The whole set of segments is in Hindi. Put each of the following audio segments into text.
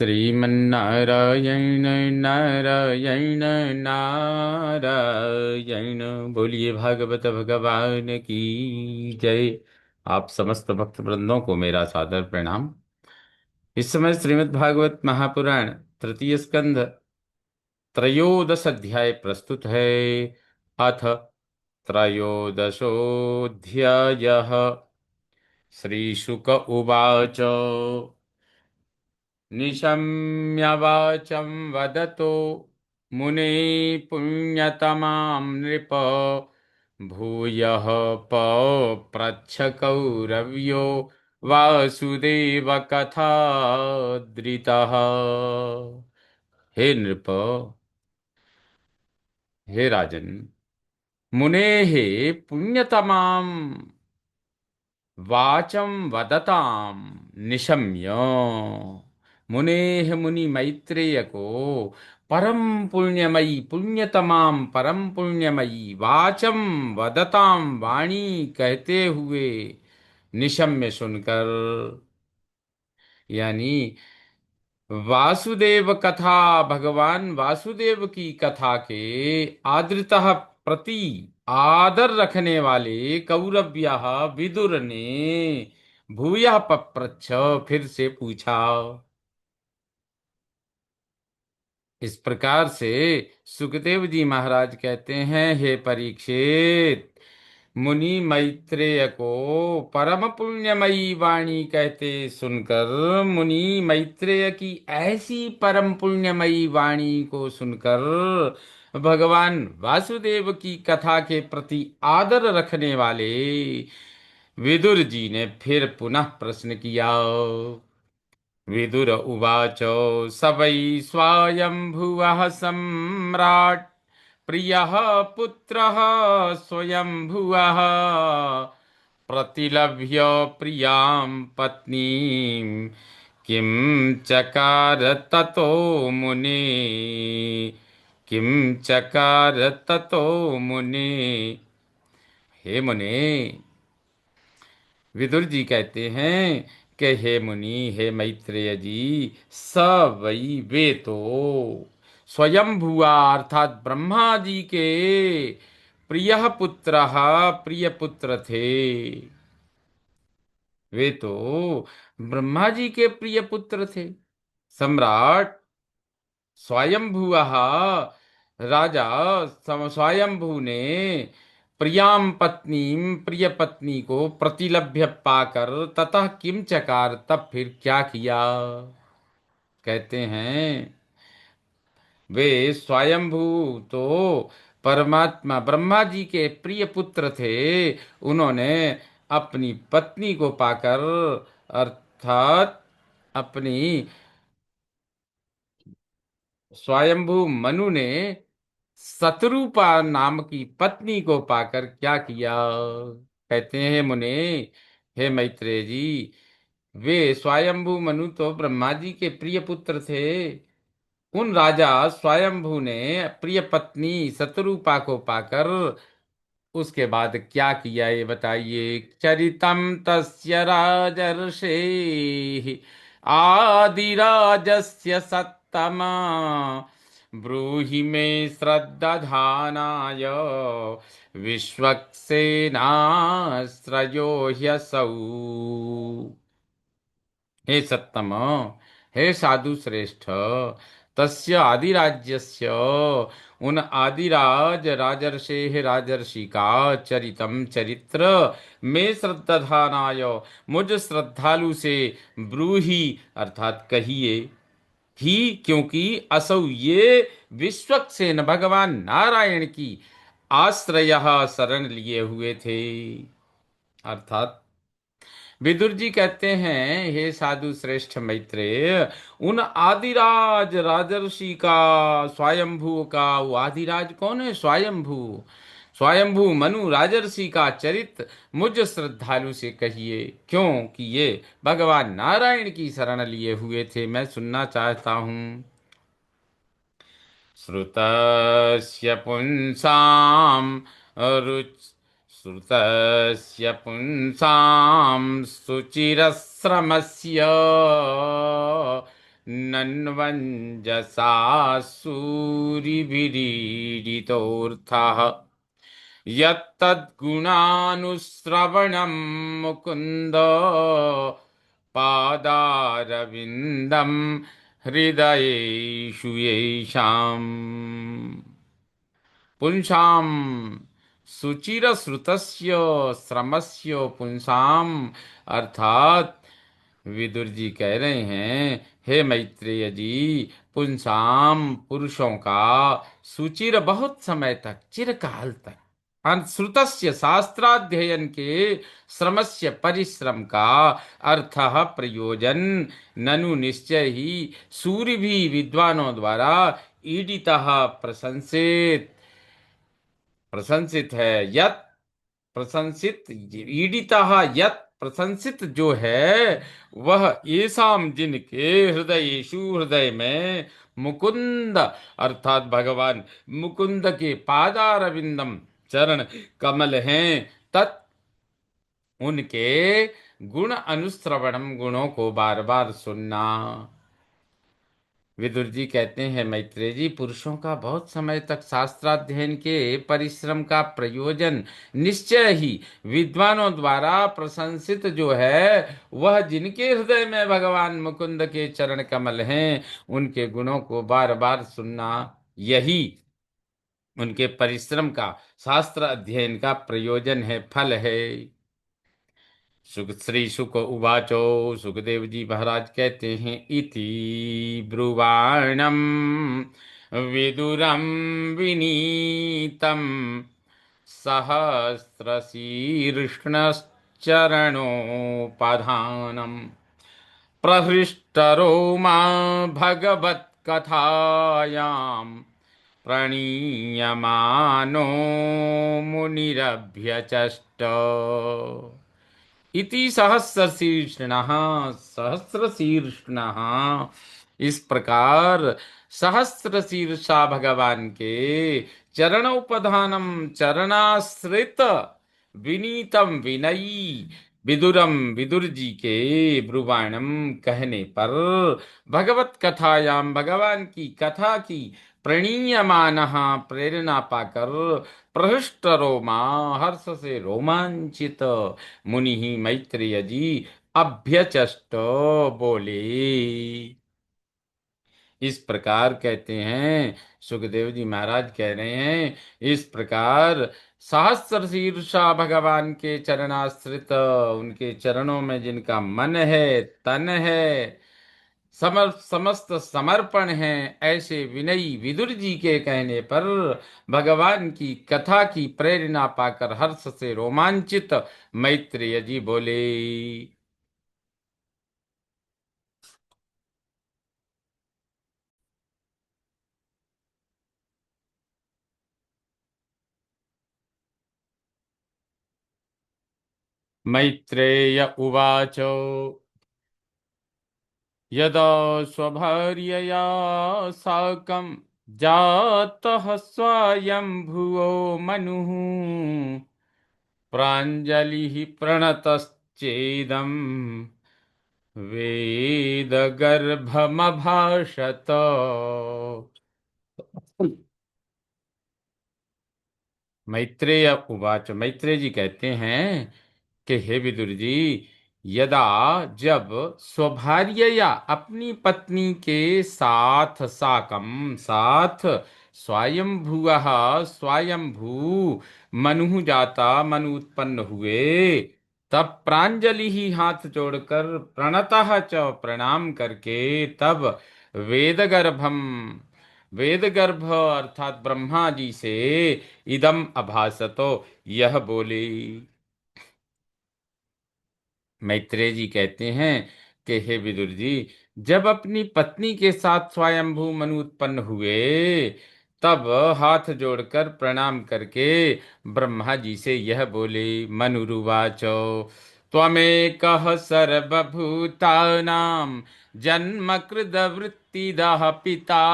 श्रीमन्नारायण नारायण नारायण। बोलिए भागवत भगवान की जय। आप समस्त भक्त वृंदों को मेरा सादर प्रणाम। इस समय श्रीमद् भागवत महापुराण तृतीय स्कंध त्रयोदश अध्याय प्रस्तुत है। अथ त्रयोदशोऽध्यायः। श्रीशुक उवाच। निशम्यवाचं वदतो मुने पुण्यतमां नृप। भूयः पप्रच्छ कौरव्यो वासुदेवकथादृतः। हे नृप, हे राजन, मुनेः पुण्यतमां वाचं वदतां निशम्य। मुनेः मुनि मैत्रेय को परम पुण्यमयी पुण्यतमाम परम पुण्यमयी वाचम वदतां वाणी कहते हुए निशम्य सुनकर, यानी वासुदेव कथा, भगवान वासुदेव की कथा के आदृतः प्रति आदर रखने वाले कौरव्यः विदुर ने भूयः पप्रच्छ, फिर से पूछा। इस प्रकार से सुखदेव जी महाराज कहते हैं, हे परीक्षित, मुनि मैत्रेय को परम पुण्यमयी वाणी कहते सुनकर, मुनि मैत्रेय की ऐसी परम पुण्यमयी वाणी को सुनकर भगवान वासुदेव की कथा के प्रति आदर रखने वाले विदुर जी ने फिर पुनः प्रश्न किया। विदुर उवाच। स वै स्वायंभुवः सम्राट् प्रियः पुत्रः स्वयंभुवः प्रतिलभ्य प्रियां पत्नीं किं चकार ततो मुने। किं चकार ततो मुने। हे मुने, विदुर जी कहते हैं कि हे मुनि, हे मैत्रेय जी, स वही वे तो स्वयंभुआ अर्थात ब्रह्मा जी के प्रिय पुत्र, प्रिय पुत्र थे। वे तो ब्रह्मा जी के प्रिय पुत्र थे। सम्राट स्वयंभुआ, राजा स्वयंभू ने प्रियाम पत्नी, प्रिय पत्नी को प्रतिलभ्य पाकर ततः किम चकार, तब फिर क्या किया। कहते हैं वे स्वयंभू तो परमात्मा ब्रह्मा जी के प्रिय पुत्र थे। उन्होंने अपनी पत्नी को पाकर, अर्थात अपनी स्वयंभू मनु ने शत्रुपा नाम की पत्नी को पाकर क्या किया। कहते हैं मुने, हे मैत्रेय जी, वे स्वयंभू मनु तो ब्रह्मा जी के प्रिय पुत्र थे। उन राजा स्वयंभू ने प्रिय पत्नी शत्रुपा को पाकर उसके बाद क्या किया, ये बताइए। चरितम तस्य राजर्षे आदिराजस्य सत्तमा ब्रूहि मे श्रद्दधानाय विश्वक्सेनाश्रयो ह्यसौ। हे सत्तम, हे साधु श्रेष्ठ, तस्य आदिराज्यस्य, उन आदिराज राजर्षे राजर्षि का चरितम चरित्र में श्रद्धानाय, मुझ श्रद्धालु से ब्रूहि अर्थात कहिए ही, क्योंकि असौ ये विश्वक्सेन भगवान नारायण की आश्रय शरण लिए हुए थे। अर्थात विदुर जी कहते हैं, हे साधु श्रेष्ठ मैत्रेय, उन आदिराज राजर्षि का, स्वयंभू का, वो आदिराज कौन है, स्वयंभू, स्वयंभू मनु राजर्षि का चरित मुझ श्रद्धालु से कहिए, क्यों कि ये भगवान नारायण की शरण लिए हुए थे। मैं सुनना चाहता हूँ। श्रुतस्य पुंसां रुच श्रुतस्य पुंसां सुचिरश्रमस्य नन्वञ्जसा सूरिभिरीडितोऽर्थः यत्तद्गुणानुश्रवणं मुकुन्द पादारविन्दं हृदयेषु येषाम् पुंसाम सुचिरश्रुतस्य श्रमस्य पुंसाम, अर्थात विदुर जी कह रहे हैं, हे मैत्रेय जी, पुंसाम पुरुषों का सुचिर बहुत समय तक, चिरकाल तक, श्रुतस्य शास्त्राध्ययन के, श्रमस्य परिश्रम का, अर्थः प्रयोजन, ननु निश्चय ही, सूर्य भी विद्वानों द्वारा ईडितः प्रशंसित, प्रशंसित है, यत प्रशंसित, ईडितः यत प्रशंसित जो है, वह येषाम जिनके, हृदयेषु हृदय में, मुकुंद अर्थात भगवान मुकुंद के पादारविंदम चरण कमल हैं, तत् उनके गुण अनुश्रवणम, गुणों को बार बार सुनना। विदुर जी कहते हैं, मैत्रेय जी, पुरुषों का बहुत समय तक शास्त्राध्ययन के परिश्रम का प्रयोजन निश्चय ही विद्वानों द्वारा प्रशंसित जो है, वह जिनके हृदय में भगवान मुकुंद के चरण कमल हैं, उनके गुणों को बार बार सुनना, यही उनके परिश्रम का, शास्त्र अध्ययन का प्रयोजन है, फल है। सुख श्री शुक उवाचो, सुखदेव जी महाराज कहते हैं, इति ब्रुवाणम विदुरम विनीतम सहस्रशीर्ष्णश्चरणोपाधानम प्रहृष्टरो मा भगवत्कथायां प्रणीयमानो मुनिरभ्यचष्ट इति सहस्रशीर्षणः, सहस्रशीर्षणः, इस प्रकार सहस्र शीर्षा भगवान के चरणोपधानम, चरणाश्रित, विनीतम विनयी, विदुरम विदुर जी के, ब्रुवाणम कहने पर, भगवत कथायाम भगवान की कथा की, प्रणीयमान प्रेरणा पाकर, प्रहृष्ट रोमा हर्ष से रोमांचित, मुनि ही मैत्रेय जी अभ्यचष्ट बोले। इस प्रकार कहते हैं, सुखदेव जी महाराज कह रहे हैं, इस प्रकार सहस्र शीर्षा भगवान के चरणाश्रित, उनके चरणों में जिनका मन है, तन है, समस्त समर्पण है, ऐसे विनयी विदुर जी के कहने पर भगवान की कथा की प्रेरणा पाकर हर्ष से रोमांचित मैत्रेय जी बोले। मैत्रेय उवाच, यदा स्वभार्यया साकं जातः स्वयंभुवो मनुः प्राञ्जलिः प्रणतश्चेदं वेदगर्भमभाषत। मैत्रेय उवाच, मैत्रेय जी कहते हैं कि हे विदुर जी, यदा जब स्वभार्यया अपनी पत्नी के साथ, साकम साथ, स्वयंभुवः स्वयंभू मनु जाता, मनु उत्पन्न हुए, तब प्रांजलि ही हाथ जोड़कर, प्रणतः च प्रणाम करके, तब वेदगर्भम, वेदगर्भ अर्थात ब्रह्मा जी से, इदम अभासतो यह बोले। मैत्रेय जी कहते हैं कि हे विदुर जी, जब अपनी पत्नी के साथ स्वयंभू मनु उत्पन्न हुए, तब हाथ जोड़कर प्रणाम करके ब्रह्मा जी से यह बोले। मनुरुवाचो, त्वमेकः सर्वभूतानां जन्मकृदवृत्तिदः पिता,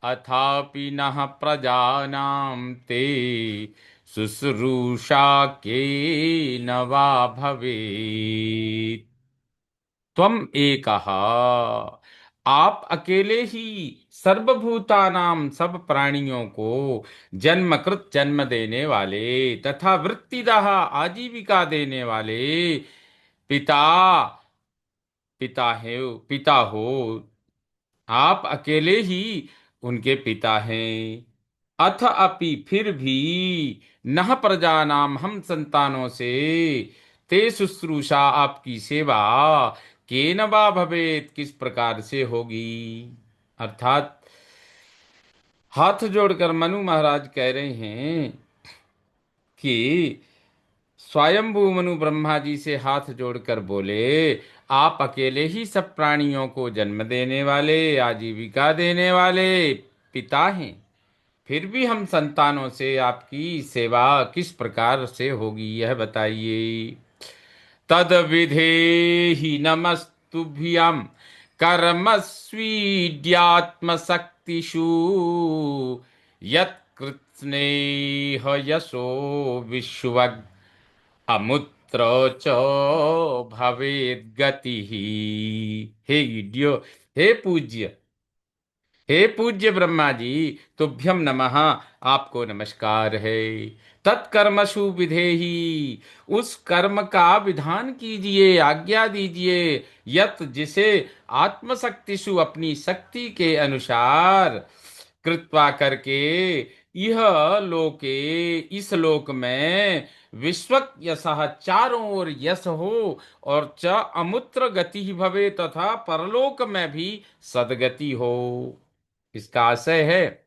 अथापि नः प्रजानां ते शुश्रूषा केन वा भवेत्। त्वम् एकः, आप अकेले ही सर्वभूतानां सब प्राणियों को जन्मकृत जन्म देने वाले तथा वृत्तिदाह आजीविका देने वाले पिता पिता हो। आप अकेले ही उनके पिता हैं। अथ अपि फिर भी नह प्रजानाम हम संतानों से ते शुश्रूषा आपकी सेवा केन वा भवेत किस प्रकार से होगी। अर्थात हाथ जोड़कर मनु महाराज कह रहे हैं कि स्वयंभू मनु ब्रह्मा जी से हाथ जोड़कर बोले, आप अकेले ही सब प्राणियों को जन्म देने वाले आजीविका देने वाले पिता हैं, फिर भी हम संतानों से आपकी सेवा किस प्रकार से होगी यह बताइए। तद विधेहि नमस्तुभ्यं कर्मस्वीड्यात्मशक्तिषु यत्कृत्स्नेह यशो विश्वग अमुत्र च भवेद् गतिः। हे इड्यो, हे पूज्य, हे पूज्य ब्रह्मा जी, तुभ्यम नमः, आपको नमस्कार है। तत्कर्मसु विधेहि, उस कर्म का विधान कीजिए, आज्ञा दीजिए, यत जिसे आत्मशक्तिषु अपनी शक्ति के अनुसार कृत्वा करके यह लोके इस लोक में विश्वक यशः चारों ओर यश हो और च अमुत्र गति भवे तथा परलोक में भी सदगति हो। इसका आशय है,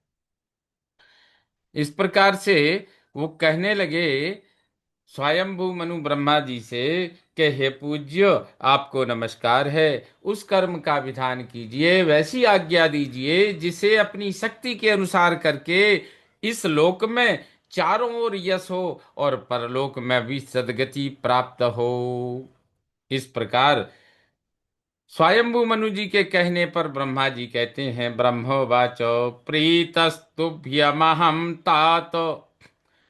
इस प्रकार से वो कहने लगे स्वयंभू मनु ब्रह्मा जी से कि हे पूज्य, आपको नमस्कार है। उस कर्म का विधान कीजिए, वैसी आज्ञा दीजिए जिसे अपनी शक्ति के अनुसार करके इस लोक में चारों ओर यश हो और परलोक में भी सदगति प्राप्त हो। इस प्रकार स्वयंभू मनु जी के कहने पर ब्रह्मा जी कहते हैं, ब्रह्मोवाचो प्रीतस्तुभ्यमहं तात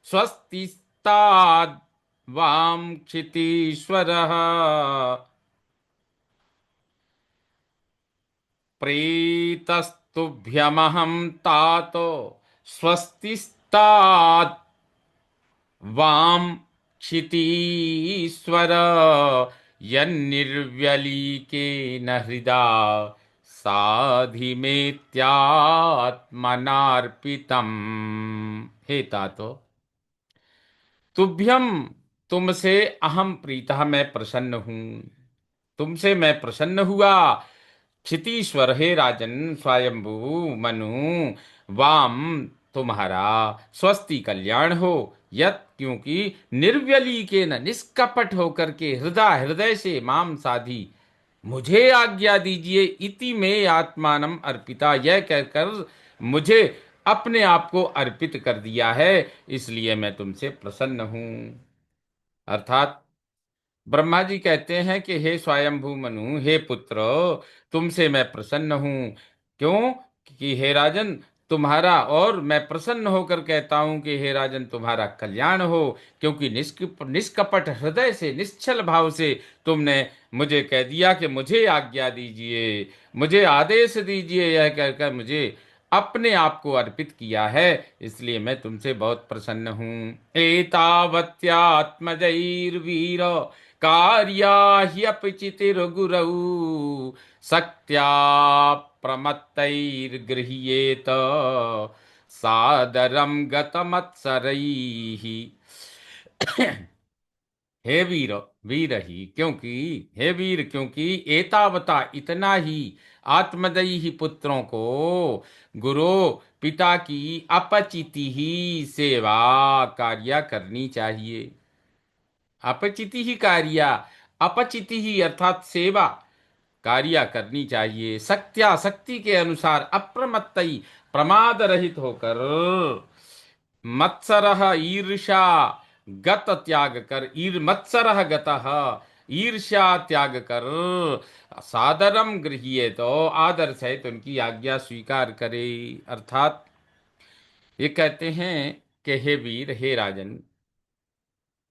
स्वस्तिस्ताद् वां क्षितीश्वरः प्रीतस्तुभ्यमहं तात स्वस्तिस्ताद् वां क्षितीश्वर यन्निर्व्यलीकेन हृदा साधिमेत्यात्मनार्पितम्। हे तातो, तुभ्यम, तुमसे अहम प्रीतः, मैं प्रसन्न हूँ, तुमसे मैं प्रसन्न हुआ। क्षितीश्वर, हे राजन स्वयंभू मनु, वाम, तुम्हारा, स्वस्ति कल्याण हो, यत क्योंकि निर्व्यली के न निष्कपट होकर के हृदय हृदय से माम साधी, मुझे आज्ञा दीजिए, इति में आत्मानम अर्पिता, यह कहकर मुझे अपने आप को अर्पित कर दिया है, इसलिए मैं तुमसे प्रसन्न हूं। अर्थात ब्रह्मा जी कहते हैं कि हे स्वयंभू मनु, हे पुत्र, तुमसे मैं प्रसन्न हूं। क्यों? कि हे राजन, तुम्हारा, और मैं प्रसन्न होकर कहता हूं कि हे राजन तुम्हारा कल्याण हो, क्योंकि निष्कपट हृदय से निश्चल भाव से तुमने मुझे कह दिया कि मुझे आज्ञा दीजिए, मुझे आदेश दीजिए, यह कहकर मुझे अपने आप को अर्पित किया है, इसलिए मैं तुमसे बहुत प्रसन्न हूं। एतावत्यात्मजैर्वीर कार्या ह्यपचितिर्गुरौ शक्त्या प्रमत्तैर्गृह्येत सादरं गतमत्सरैः। हे वीर, वीर ही क्योंकि, हे वीर क्योंकि एतावता इतना ही आत्मदयी ही पुत्रों को गुरु पिता की अपचिति ही सेवा कार्य करनी चाहिए। अपचिति ही कार्य, अपचिति ही अर्थात सेवा कार्य करनी चाहिए। शक्त्या, शक्ति के अनुसार, अप्रमत्तई, प्रमाद रहित होकर, मत्सरः ईर्षा गत त्याग कर, मत्सरः गतः, ईर्ष्या त्याग कर, सादरम गृह्ये, तो आदर सहित उनकी आज्ञा स्वीकार करे। अर्थात ये कहते हैं कि हे वीर, हे राजन,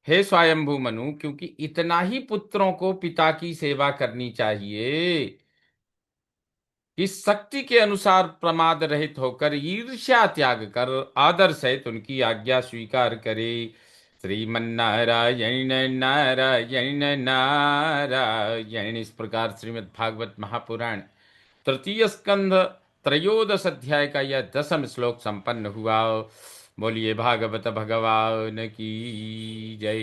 हे स्वयंभू मनु, क्योंकि इतना ही पुत्रों को पिता की सेवा करनी चाहिए, कि शक्ति के अनुसार प्रमाद रहित होकर ईर्ष्या त्याग कर आदर सहित उनकी आज्ञा स्वीकार करे। श्रीमन्नारायण नारायण नारायण। इस प्रकार श्रीमद् भागवत महापुराण तृतीय स्कंध त्रयोदश अध्याय का यह 10वां श्लोक संपन्न हुआ। बोलिए भागवत भगवान की जय।